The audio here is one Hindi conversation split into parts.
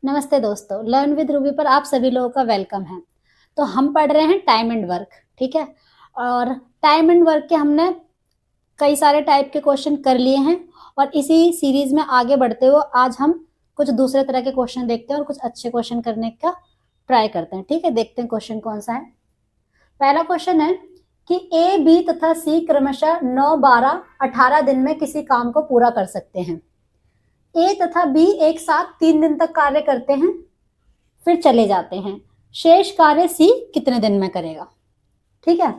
नमस्ते दोस्तों, लर्न विद रूबी पर आप सभी लोगों का वेलकम है। तो हम पढ़ रहे हैं टाइम एंड वर्क, ठीक है। और टाइम एंड वर्क के हमने कई सारे टाइप के क्वेश्चन कर लिए हैं और इसी सीरीज में आगे बढ़ते हुए आज हम कुछ दूसरे तरह के क्वेश्चन देखते हैं और कुछ अच्छे क्वेश्चन करने का ट्राई करते हैं, ठीक है। देखते हैं क्वेश्चन कौन सा है। पहला क्वेश्चन है कि ए, बी तथा सी क्रमशः 9, 12, 18 दिन में किसी काम को पूरा कर सकते हैं। ए तथा बी एक साथ 3 दिन तक कार्य करते हैं, फिर चले जाते हैं। शेष कार्य सी कितने दिन में करेगा, ठीक है।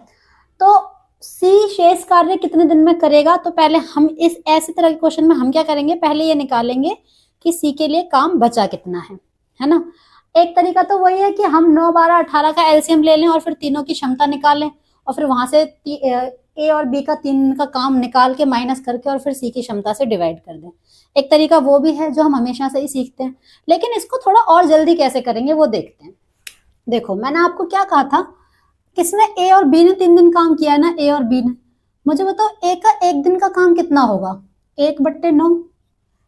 तो सी शेष कार्य कितने दिन में करेगा, तो पहले हम इस ऐसे तरह के क्वेश्चन में हम क्या करेंगे, पहले ये निकालेंगे कि सी के लिए काम बचा कितना है ना। एक तरीका तो वही है कि हम 9, 12, 18 का एलसीएम ले लें और फिर तीनों की क्षमता निकालें और फिर वहां से ए और बी का 3 का काम निकाल के माइनस करके और फिर सी की क्षमता से डिवाइड कर दें। एक तरीका वो भी है जो हम हमेशा से ही सीखते हैं, लेकिन इसको थोड़ा और जल्दी कैसे करेंगे वो देखते हैं। देखो, मैंने आपको क्या कहा था, किसने ए और बी ने 3 दिन काम किया है ना, ए और बी ने। मुझे बताओ ए का 1 दिन का काम कितना होगा, 1/9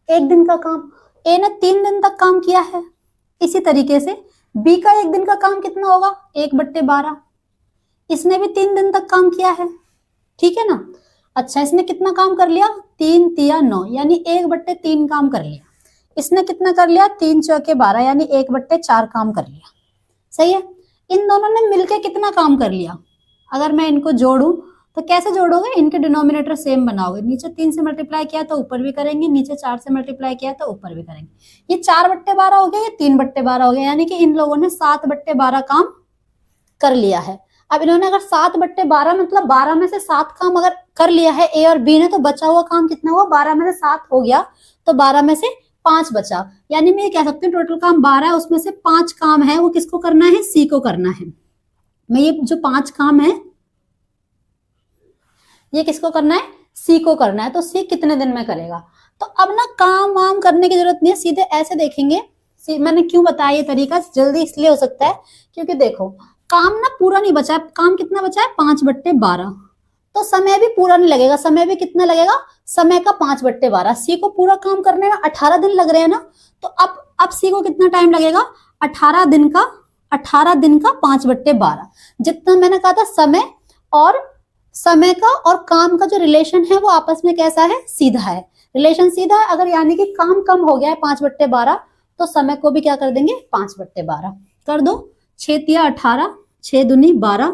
1 दिन का काम। ए ने 3 दिन तक काम किया है। इसी तरीके से बी का 1 दिन का काम कितना होगा, 1/12। इसने भी 3 दिन तक काम किया है, ठीक है ना। अच्छा, इसने कितना काम कर लिया, 3 तिया 9 यानी 1/3 काम कर लिया। इसने कितना कर लिया, 3 चौके 12 यानी 1/4 काम कर लिया। सही है। इन दोनों ने मिलके कितना काम कर लिया। अगर मैं इनको जोड़ूं तो कैसे जोड़ोगे, इनके डिनोमिनेटर सेम बनाओगे। नीचे 3 से मल्टीप्लाई किया तो ऊपर भी करेंगे, नीचे 4 से मल्टीप्लाई किया तो ऊपर भी करेंगे। ये 4/12 हो गया, ये 3/12 हो गया, यानी कि इन लोगों ने 7/12 काम कर लिया है। अब इन्होंने अगर 7/12 मतलब 12 में से 7 काम अगर कर लिया है ए और बी ने, तो बचा हुआ काम कितना हुआ, 12 में से 7 हो गया तो 12 में से 5 बचा। यानी मैं ये कह सकती हूँ टोटल काम 12 है, उसमें से 5 काम है वो किसको करना है, सी को करना है। मैं ये जो 5 काम है ये किसको करना है, सी को करना है। तो सी कितने दिन में करेगा। तो अब ना काम वाम करने की जरूरत नहीं है, सीधे ऐसे देखेंगे। मैंने क्यों बताया ये तरीका, जल्दी इसलिए हो सकता है क्योंकि देखो काम ना पूरा नहीं बचा है। काम कितना बचा है, 5/12। तो समय भी पूरा नहीं लगेगा, समय भी कितना लगेगा, समय का 5/12। सी को पूरा काम करने में 18 दिन लग रहे हैं ना, तो अब सी को कितना टाइम लगेगा, 18 दिन का 5/12। जितना मैंने कहा था समय का और काम का जो रिलेशन है वो आपस में कैसा है, सीधा है। रिलेशन सीधा है। अगर यानी कि काम कम हो गया है 5/12 तो समय को भी क्या कर देंगे, 5/12 कर दो। 6 तिया 18, 6 दूनी 12,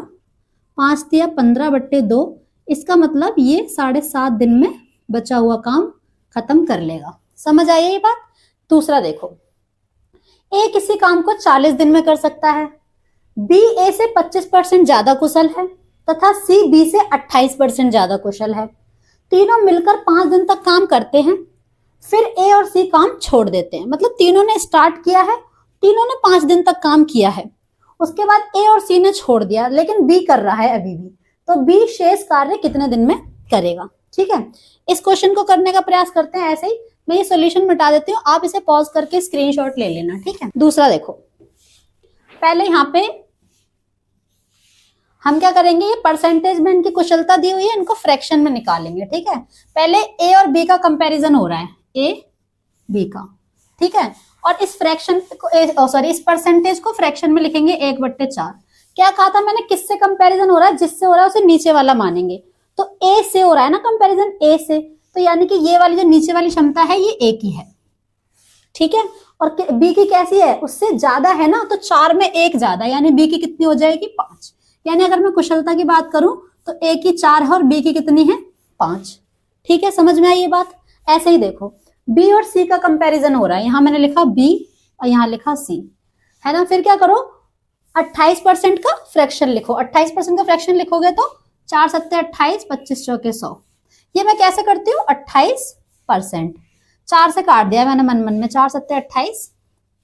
5 तिया 15/2। इसका मतलब ये 7.5 दिन में बचा हुआ काम खत्म कर लेगा। समझ आई ये बात। दूसरा देखो, ए किसी काम को 40 दिन में कर सकता है, बी ए से 25% ज्यादा कुशल है तथा सी बी से 28% ज्यादा कुशल है। तीनों मिलकर 5 दिन तक काम करते हैं, फिर ए और सी काम छोड़ देते हैं। मतलब तीनों ने स्टार्ट किया है, तीनों ने 5 दिन तक काम किया है, उसके बाद ए और सी ने छोड़ दिया, लेकिन बी कर रहा है अभी भी। तो बी शेष कार्य कितने दिन में करेगा, ठीक है। इस क्वेश्चन को करने का प्रयास करते हैं। ऐसे ही मैं ये सॉल्यूशन मिटा देती हूँ, आप इसे पॉज करके स्क्रीनशॉट ले लेना, ठीक है। दूसरा देखो, पहले यहाँ पे हम क्या करेंगे, ये परसेंटेज में इनकी कुशलता दी हुई है, इनको फ्रैक्शन में निकालेंगे, ठीक है। पहले ए और बी का कंपैरिजन हो रहा है, ए बी का, ठीक है। और इस फ्रैक्शन को इस परसेंटेज को फ्रैक्शन में लिखेंगे 1/4। क्या कहा था मैंने, किससे कंपैरिजन हो रहा है, जिससे हो रहा है उसे नीचे वाला मानेंगे। तो ए से हो रहा है ना कंपैरिजन, ए से, तो यानी कि ये वाली जो नीचे वाली क्षमता है ये ए की है, ठीक है। और बी की कैसी है, उससे ज्यादा है ना, तो 4 में 1 ज्यादा, यानी बी की कितनी हो जाएगी, 5। यानी अगर मैं कुशलता की बात करूं तो ए की 4 है और बी की कितनी है, 5, ठीक है। समझ में आई ये बात। ऐसे ही देखो, बी और सी का कंपैरिजन हो रहा है, यहां मैंने लिखा बी और यहां लिखा सी, है ना। फिर क्या करो, 28% का फ्रैक्शन लिखो। 28% का फ्रैक्शन लिखोगे तो 4 सत्ते 28, 25 चौके 100। ये मैं कैसे करती हूँ, 28%, 4 से काट दिया मैंने मन में, 4 सत्ते 28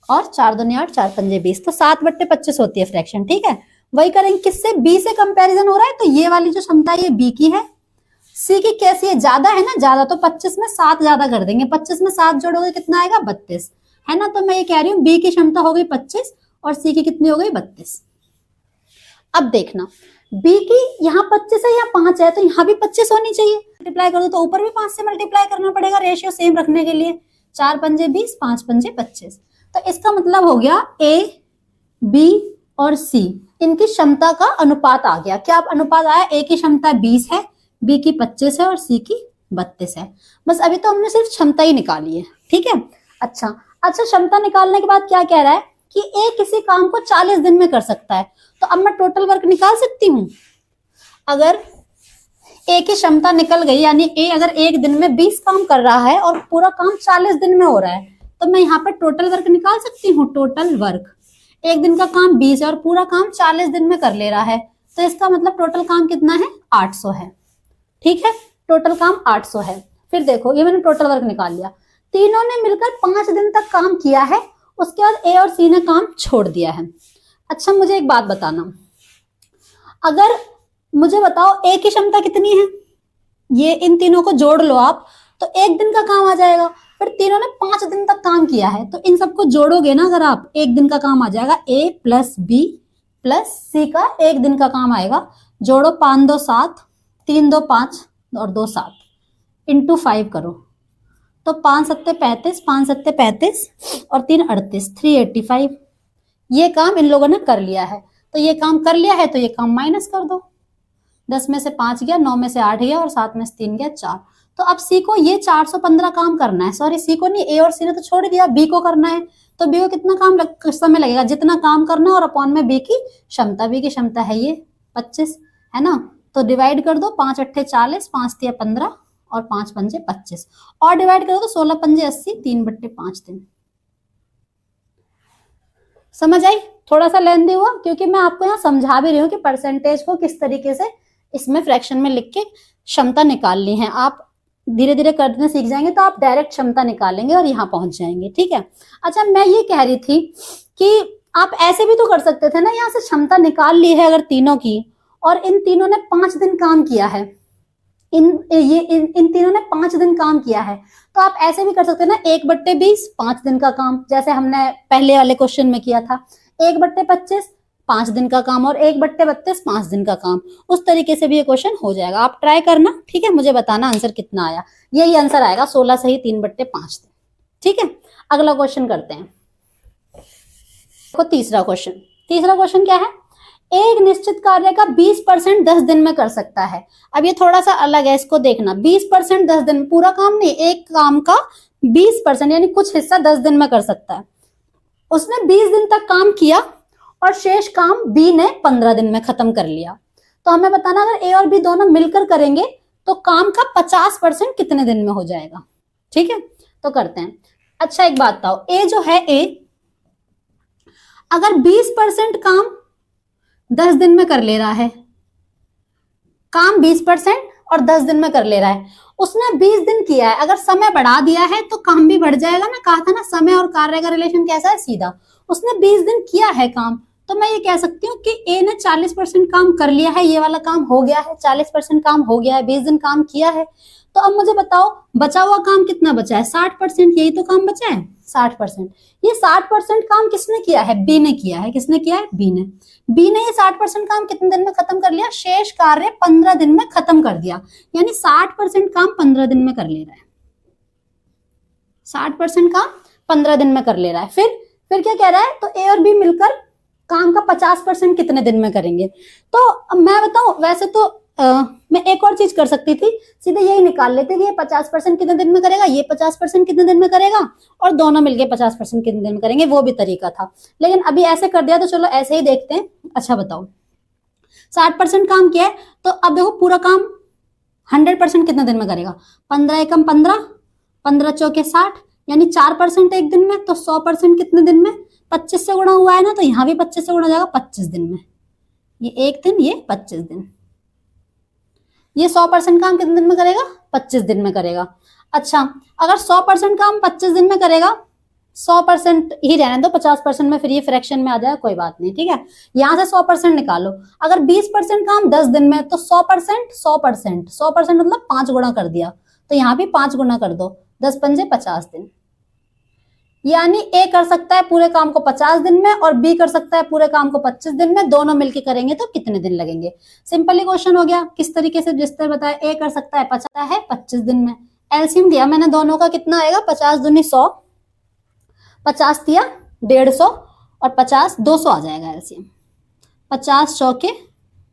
और 4 दूनी 8, 4 पंजे 20, तो 7/25 होती है फ्रैक्शन, ठीक है। वही करेंगे, किससे, बी से कंपैरिजन हो रहा है, तो ये वाली जो क्षमता है ये बी की है। सी की कैसी है, ज्यादा है ना, ज्यादा, तो 25 में 7 ज्यादा कर देंगे। 25 में 7 जोड़ोगे कितना आएगा, 32, है ना। तो मैं ये कह रही हूँ बी की क्षमता हो गई 25 और सी की कितनी हो गई, 32। अब देखना, बी की यहाँ 25 है, यहाँ 5 है, तो यहाँ भी 25 होनी चाहिए। मल्टीप्लाई कर दो तो ऊपर भी 5 से मल्टीप्लाई करना पड़ेगा, रेशियो सेम रखने के लिए। 4 पंजे 20, 5 पंजे 25। तो इसका मतलब हो गया ए, बी और सी, इनकी क्षमता का अनुपात आ गया। क्या अनुपात आया? ए की क्षमता 20 है, बी की 25 है और सी की 32 है। बस अभी तो हमने सिर्फ क्षमता ही निकाली है, ठीक है। अच्छा, क्षमता निकालने के बाद क्या कह रहा है कि ए किसी काम को 40 दिन में कर सकता है। तो अब मैं टोटल वर्क निकाल सकती हूँ। अगर ए की क्षमता निकल गई, यानी ए अगर एक दिन में 20 काम कर रहा है और पूरा काम 40 दिन में हो रहा है, तो मैं यहाँ पे टोटल वर्क निकाल सकती हूँ। टोटल वर्क, एक दिन का काम 20 है और पूरा काम 40 दिन में कर ले रहा है, तो इसका मतलब टोटल काम कितना है? 800 है, ठीक है। टोटल काम 800 है। फिर देखो, ये मैंने टोटल वर्क निकाल लिया। तीनों ने मिलकर 5 दिन तक काम किया है, उसके बाद ए और सी ने काम छोड़ दिया है। अच्छा, मुझे एक बात बताना, अगर मुझे बताओ ए की क्षमता कितनी है, ये इन तीनों को जोड़ लो आप, तो एक दिन का काम आ जाएगा। फिर तीनों ने 5 दिन तक काम किया है, तो इन सबको जोड़ोगे ना अगर आप, एक दिन का काम आ जाएगा। ए प्लस बी प्लस सी का एक दिन का काम आएगा। जोड़ो, 5 2 7, 3 2 5 और 2 7, इंटू 5 करो, तो 5 7 35, 5 7 35 और 3 38, 385। ये काम इन लोगों ने कर लिया है। तो ये काम कर लिया है, तो ये काम माइनस कर दो। 10 में से 5 गया, 9 में से 8 गया और 7 में से 3 गया, 4। तो अब सी को ये 415 काम करना है। सॉरी, सी को नहीं, ए और सी ने तो छोड़ ही दिया, बी को करना है। तो बी को कितना समय लगेगा? जितना काम करना और अपॉन में बी की क्षमता। बी की क्षमता है ये 25, है ना। तो डिवाइड कर दो, 5 8 40, 5 3 15 और 5 5 25, और डिवाइड करो तो 16 5 80, 3/5 दिन। समझ आई? थोड़ा सा लेंदी हुआ, क्योंकि मैं आपको यहाँ समझा भी रही हूँ कि परसेंटेज को किस तरीके से इसमें फ्रैक्शन में लिख के क्षमता निकालनी है। आप धीरे धीरे करने सीख जाएंगे तो आप डायरेक्ट क्षमता निकालेंगे और यहाँ पहुंच जाएंगे, ठीक है। अच्छा, मैं ये कह रही थी कि आप ऐसे भी तो कर सकते थे ना, यहाँ से क्षमता निकाल ली है अगर तीनों की, और इन तीनों ने 5 दिन काम किया है, इन तीनों ने 5 दिन काम किया है, तो आप ऐसे भी कर सकते हैं ना, 1/20 5 दिन का काम, जैसे हमने पहले वाले क्वेश्चन में किया था। 1/25 5 दिन का काम और 1/32 5 दिन का काम। उस तरीके से भी ये क्वेश्चन हो जाएगा। आप ट्राई करना, ठीक है, मुझे बताना आंसर कितना आया। यही आंसर आएगा, 16 सही 3/5 दिन, ठीक है। अगला क्वेश्चन करते हैं। देखो तीसरा क्वेश्चन क्या है? एक निश्चित कार्य का 20% 10 दिन में कर सकता है। अब ये थोड़ा सा अलग है, इसको देखना। 20% 10 दिन, पूरा काम नहीं, एक काम का 20% यानी कुछ हिस्सा 10 दिन में कर सकता है। उसने 20 दिन तक काम किया और शेष काम बी ने 15 दिन में खत्म कर लिया। तो हमें बताना, अगर ए और बी दोनों मिलकर करेंगे तो काम का 50% कितने दिन में हो जाएगा, ठीक है। तो करते हैं। अच्छा, एक बात बताओ, ए जो है, ए अगर 20% काम 10 दिन में कर ले रहा है, काम 20% और 10 दिन में कर ले रहा है, उसने 20 दिन किया है, अगर समय बढ़ा दिया है तो काम भी बढ़ जाएगा ना। कहा था ना, समय और कार्य का रिलेशन कैसा है? सीधा। उसने 20 दिन किया है काम, तो मैं ये कह सकती हूँ कि ए ने 40% काम कर लिया है, ये वाला काम हो गया है, 40% काम हो गया है, 20 दिन काम किया है। तो अब मुझे बताओ, बचा हुआ काम कितना बचा है? 60%, यही तो काम बचा है, 60%। ये 60% काम किसने किया है? बी ने किया है। किसने किया है? बी ने। बी ने ये 60% काम कितने दिन में खत्म कर लिया? शेष कार्य 15 दिन में खत्म कर दिया, यानी 60% काम 15 दिन में कर ले रहा है। 60% काम 15 दिन में कर ले रहा है। फिर क्या कह रहा है? तो ए और बी मिलकर काम का 50% कितने दिन में करेंगे? तो मैं बताऊं, वैसे तो मैं एक और चीज कर सकती थी, सीधे यही निकाल लेते कि ये 50% कितने दिन में करेगा, ये 50% कितने दिन में करेगा, और दोनों मिलके 50% कितने दिन में करेंगे, वो भी तरीका था। लेकिन अभी ऐसे कर दिया, तो चलो ऐसे ही देखते हैं। अच्छा बताओ, 60% काम किया है, तो अब देखो पूरा काम 100% कितने दिन में करेगा? 15 एकम 15, 15 चौके 60, यानी 4% एक दिन में। तो 100% कितने दिन में? 25 से गुणा हुआ है ना, तो यहाँ भी 25 से गुणा जाएगा, 25 दिन में। ये एक दिन, ये 25 दिन। ये 100% काम कितने दिन में करेगा? 25 दिन में करेगा। अच्छा, अगर 100% काम 25 दिन में करेगा, 100% ही रहने दो, 50% में फिर ये फ्रैक्शन में आ जाएगा, कोई बात नहीं, ठीक है। यहां से 100% निकालो। अगर 20% काम 10 दिन में, तो 100% मतलब 5 गुणा कर दिया, तो यहाँ भी 5 गुणा कर दो, 10 पंजे 50 दिन। यानी ए कर सकता है पूरे काम को 50 दिन में और बी कर सकता है पूरे काम को 25 दिन में। दोनों मिलके करेंगे तो कितने दिन लगेंगे? सिंपली क्वेश्चन हो गया। किस तरीके से? जिस तरह बताया, ए कर सकता है 25 दिन में। एलसीएम दिया मैंने दोनों का, कितना आएगा? 50 दूनी 100, 50 दिया 150 और 50 200 आ जाएगा एलसीएम। 50 चौके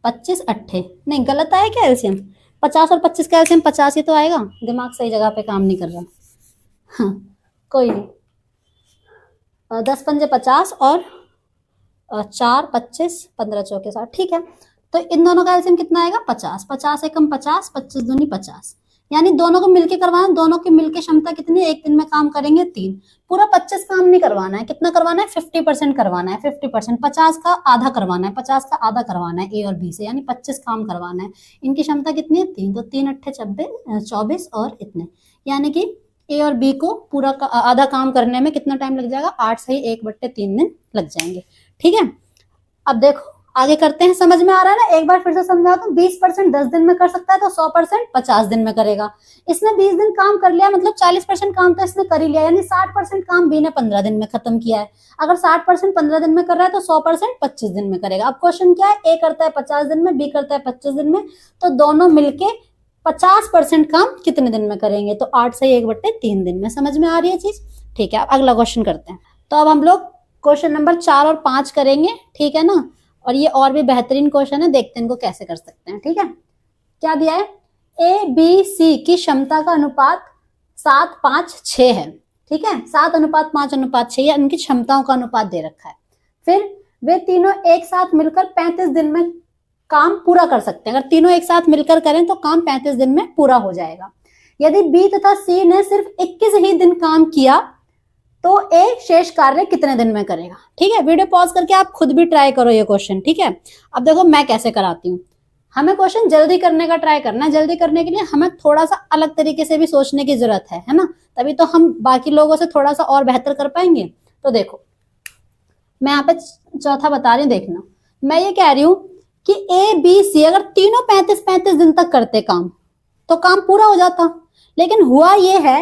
25 अट्ठे, नहीं गलत आया क्या एलसीएम? 50 और 25 का एलसीएम 50 ही तो आएगा। दिमाग सही जगह पे काम नहीं कर रहा। हाँ कोई नहीं। 10 पंजे 50 और 4 25 15 चौके 60, ठीक है। तो इन दोनों का एलसीएम कितना आएगा? 50। 50 एकम 50, 25 दूनी 50, यानी दोनों को मिलके करवाना। दोनों की मिलके क्षमता कितनी है? एक दिन में काम करेंगे 3। पूरा 25 काम नहीं करवाना है। कितना करवाना है? 50% करवाना है। 50%, 50 का आधा करवाना है। 50 का आधा करवाना है ए और बी से, यानी 25 काम करवाना है। इनकी क्षमता कितनी है? 3। तो 3 अट्ठे 24 और इतने, यानी कि ए और बी को पूरा आधा काम करने में कितना टाइम लग जाएगा? 8 सही 1/3 दिन लग जाएंगे, ठीक है। अब देखो आगे करते हैं। समझ में आ रहा है ना? एक बार फिर से समझा दूं। 20% 10 दिन में कर सकता है, तो 100% 50 दिन में करेगा। इसने 20 दिन काम कर लिया, मतलब 40% काम तो इसने कर ही लिया, यानी 60% काम बी ने 15 दिन में खत्म किया है। अगर 60% 15 दिन में कर रहा है तो 100% 25 दिन में करेगा। अब क्वेश्चन क्या है? ए करता है 50 दिन में, बी करता है 25 दिन में, तो दोनों मिलके 50% काम कितने दिन में करेंगे? तो 8 से 1/3 दिन में। समझ में आ रही है चीज? ठीक है। अगला क्वेश्चन करते हैं। तो अब हम लोग क्वेश्चन नंबर 4 और 5 करेंगे, ठीक है ना। और ये और भी बेहतरीन क्वेश्चन है, देखते हैं इनको कैसे कर सकते हैं, ठीक है। क्या दिया है? ए बी सी की क्षमता का अनुपात 7:5:6 है, ठीक है। 7:5:6 या इनकी क्षमताओं का अनुपात दे रखा है। फिर वे तीनों एक साथ मिलकर 35 दिन में काम पूरा कर सकते हैं। अगर तीनों एक साथ मिलकर करें तो काम 35 दिन में पूरा हो जाएगा। यदि बी तथा सी ने सिर्फ 21 ही दिन काम किया तो ए शेष कार्य कितने दिन में करेगा? ठीक है। वीडियो पॉज करके आप खुद भी ट्राई करो ये क्वेश्चन, ठीक है। अब देखो मैं कैसे कराती हूँ। हमें क्वेश्चन जल्दी करने का ट्राई करना है। जल्दी करने के लिए हमें थोड़ा सा अलग तरीके से भी सोचने की जरूरत है ना, तभी तो हम बाकी लोगों से थोड़ा सा और बेहतर कर पाएंगे। तो देखो मैं यहाँ पे चौथा बता रही हूँ, देखना। मैं ये कह रही हूँ कि ए बी सी अगर तीनों 35 दिन तक करते काम तो काम पूरा हो जाता, लेकिन हुआ ये है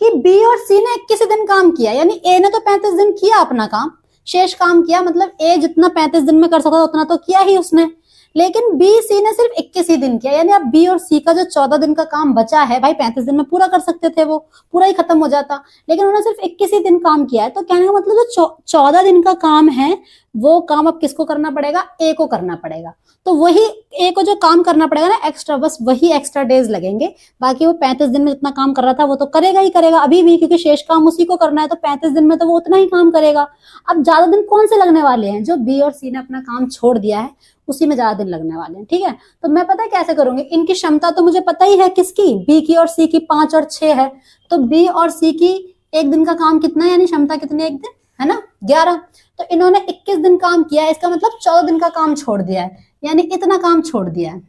कि बी और सी ने 21 दिन काम किया, यानी ए ने तो 35 दिन किया अपना काम, शेष काम किया, मतलब ए जितना 35 दिन में कर सकता उतना तो किया ही उसने, लेकिन बी सी ने सिर्फ 21 ही दिन किया। यानी अब बी और सी का जो 14 दिन का काम बचा है, भाई 35 दिन में पूरा कर सकते थे, वो पूरा ही खत्म हो जाता, लेकिन उन्होंने सिर्फ 21 ही दिन काम किया है। तो कहने का मतलब जो 14 दिन का काम है वो काम अब किसको करना पड़ेगा? ए को करना पड़ेगा। तो वही ए को जो काम करना पड़ेगा ना एक्स्ट्रा, बस वही एक्स्ट्रा डेज लगेंगे। बाकी वो 35 दिन में जितना काम कर रहा था वो तो करेगा ही करेगा अभी भी, क्योंकि शेष काम उसी को करना है, तो 35 दिन में तो वो उतना ही काम करेगा। अब ज्यादा दिन कौन से लगने वाले हैं? जो बी और सी ने अपना काम छोड़ दिया है उसी में ज्यादा दिन लगने वाले हैं, ठीक है। तो मैं पता है कैसे करूंगी? इनकी क्षमता तो मुझे पता ही है, किसकी? बी की और सी की 5 और 6 है। तो बी और सी की एक दिन का काम कितना है, यानी क्षमता कितनी है? एक दिन है ना, 11। तो इन्होंने 21 दिन काम किया है, इसका मतलब 14 दिन का काम छोड़ दिया है, यानी इतना काम छोड़ दिया है।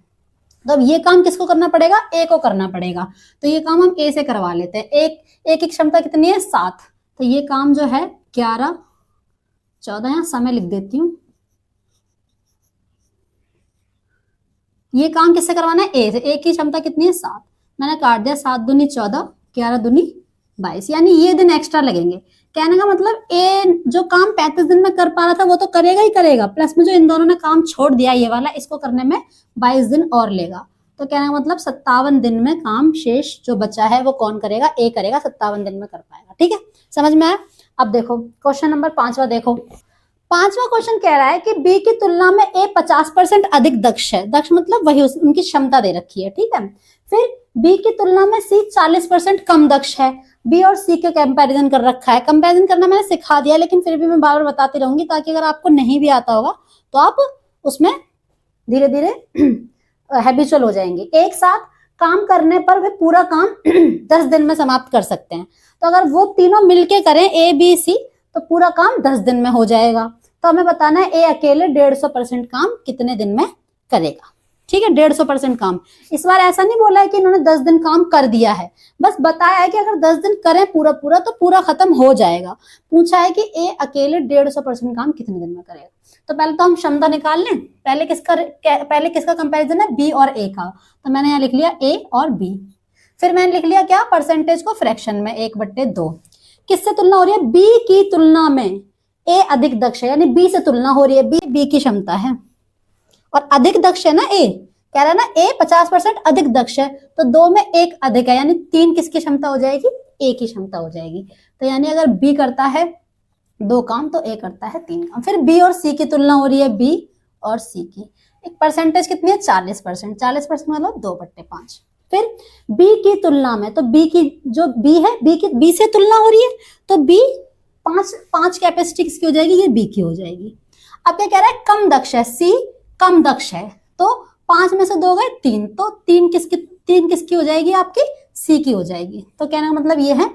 तो अब ये काम किसको करना पड़ेगा? ए को करना पड़ेगा। तो ये काम हम ए से करवा लेते हैं। ए की क्षमता कितनी है? 7। तो ये काम जो है 11 14, यहाँ समय लिख देती हूँ। ये काम किससे करवाना है? ए से। ए की क्षमता कितनी है? 7। मैंने काट दिया, 7 दूनी 14, 11 दूनी 22, यानी ये दिन एक्स्ट्रा लगेंगे। कहने का मतलब ए जो काम 35 दिन में कर पा रहा था वो तो करेगा ही करेगा, प्लस में जो इन दोनों ने काम छोड़ दिया ये वाला, इसको करने में 22 दिन और लेगा। तो कहने का मतलब 57 दिन में काम शेष जो बचा है वो कौन करेगा? ए करेगा, 57 दिन में कर पाएगा, ठीक है। समझ में आया? अब देखो क्वेश्चन नंबर 5वां देखो। 5वां क्वेश्चन कह रहा है कि बी की तुलना में ए 50% अधिक दक्ष है। दक्ष मतलब वही उनकी क्षमता दे रखी है, ठीक है। फिर बी की तुलना में सी 40% कम दक्ष है। बी और सी के कंपैरिजन कर रखा है। कंपैरिजन करना मैंने सिखा दिया, लेकिन फिर भी मैं बार बार बताती रहूंगी, ताकि अगर आपको नहीं भी आता होगा तो आप उसमें धीरे धीरे हैबिचुअल हो जाएंगे। एक साथ काम करने पर वे पूरा काम 10 दिन में समाप्त कर सकते हैं। तो अगर वो तीनों मिलके करें ए बी सी तो पूरा काम 10 दिन में हो जाएगा। तो हमें बताना है ए अकेले 150% काम कितने दिन में करेगा, ठीक है। 150% काम। इस बार ऐसा नहीं बोला है कि इन्होंने 10 दिन काम कर दिया है, बस बताया है कि अगर 10 दिन करें पूरा पूरा तो पूरा खत्म हो जाएगा। पूछा है कि ए अकेले 150% काम कितने दिन में करेगा। तो पहले तो हम क्षमता निकाल लें। पहले किसका कंपैरिजन है? बी और ए का। तो मैंने यहाँ लिख लिया ए और बी। फिर मैंने लिख लिया क्या? परसेंटेज को फ्रैक्शन में 1/2। किससे तुलना हो रही है? बी की तुलना में ए अधिक दक्ष है, यानी बी से तुलना हो रही है। बी की क्षमता है और अधिक दक्ष है ना ए, कह रहा है ना ए 50% अधिक दक्ष है, तो 2 में 1 अधिक है, यानी 3 किसकी क्षमता हो जाएगी? ए की क्षमता हो जाएगी। तो यानी अगर बी करता है 2 काम तो ए करता है 3 काम। फिर बी और सी की तुलना हो रही है, बी और सी की। एक परसेंटेज कितनी है 40%, 40% मतलब 2/5। फिर बी की तुलना में, तो बी की जो बी है, बी से तुलना हो रही है, तो बी 5 कैपेसिटी किसकी हो जाएगी, ये बी की हो जाएगी। अब क्या कह रहा है, कम दक्ष है, सी कम दक्ष है, तो 5 में से 2 गए 3, तो 3 किसकी हो जाएगी, आपकी सी की हो जाएगी। तो कहने का मतलब ये है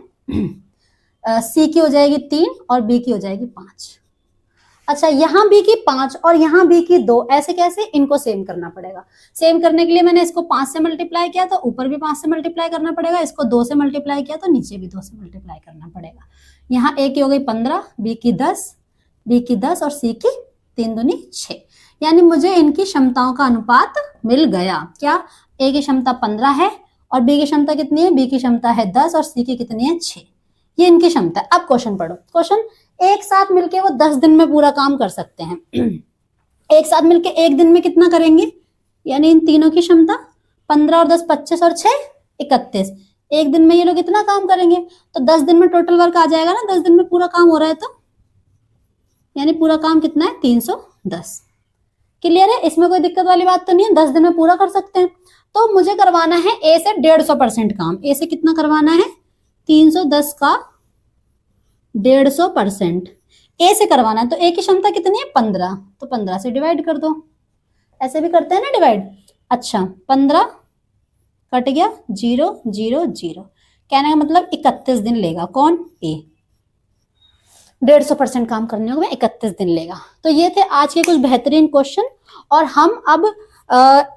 सी की हो जाएगी 3 और बी की हो जाएगी 5। अच्छा, यहाँ बी की 5 और यहाँ बी की 2, ऐसे कैसे, इनको सेम करना पड़ेगा। सेम करने के लिए मैंने इसको 5 से मल्टीप्लाई किया तो ऊपर भी 5 से मल्टीप्लाई करना पड़ेगा, इसको 2 से मल्टीप्लाई किया तो नीचे भी 2 से मल्टीप्लाई करना पड़ेगा। यहाँ ए की हो गई 15, बी की 10 और सी की 3 दूनी 6। यानी मुझे इनकी क्षमताओं का अनुपात मिल गया। क्या, ए की क्षमता 15 है और बी की क्षमता कितनी है, बी की क्षमता है 10 और सी की कितनी है 6। ये इनकी क्षमता है। अब क्वेश्चन पढ़ो। क्वेश्चन, एक साथ मिलके वो 10 दिन में पूरा काम कर सकते हैं। एक साथ मिलके एक दिन में कितना करेंगे, यानी इन तीनों की क्षमता 15 और 10 25 और 6 31। एक दिन में ये लोग इतना काम करेंगे, तो 10 दिन में टोटल वर्क आ जाएगा ना, 10 दिन में पूरा काम हो रहा है तो, यानी पूरा काम कितना है 310। क्लियर है, इसमें कोई दिक्कत वाली बात तो नहीं है, 10 दिन में पूरा कर सकते हैं। तो मुझे करवाना है ए से 150% काम। ए से कितना करवाना है, 310 का 150% ए से करवाना है। तो ए की क्षमता कितनी है 15, तो 15 से डिवाइड कर दो। ऐसे भी करते हैं ना डिवाइड। अच्छा, 15 कट गया, 0 0 0। कहने का मतलब 31 दिन लेगा। कौन, ए। 150% काम करने को 31 दिन लेगा। तो ये थे आज के कुछ बेहतरीन क्वेश्चन। और हम अब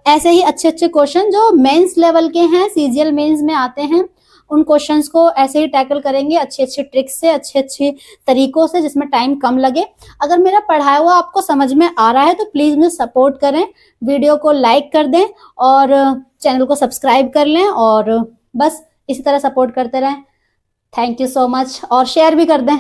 ऐसे ही अच्छे अच्छे क्वेश्चन जो मेंस लेवल के हैं, सीजीएल मेंस में आते हैं, उन क्वेश्चंस को ऐसे ही टैकल करेंगे, अच्छे अच्छे ट्रिक्स से, अच्छे अच्छे तरीकों से, जिसमें टाइम कम लगे। अगर मेरा पढ़ाया हुआ आपको समझ में आ रहा है तो प्लीज मुझे सपोर्ट करें, वीडियो को लाइक कर दें और चैनल को सब्सक्राइब कर लें, और बस इसी तरह सपोर्ट करते रहें। थैंक यू सो मच, और शेयर भी कर दें।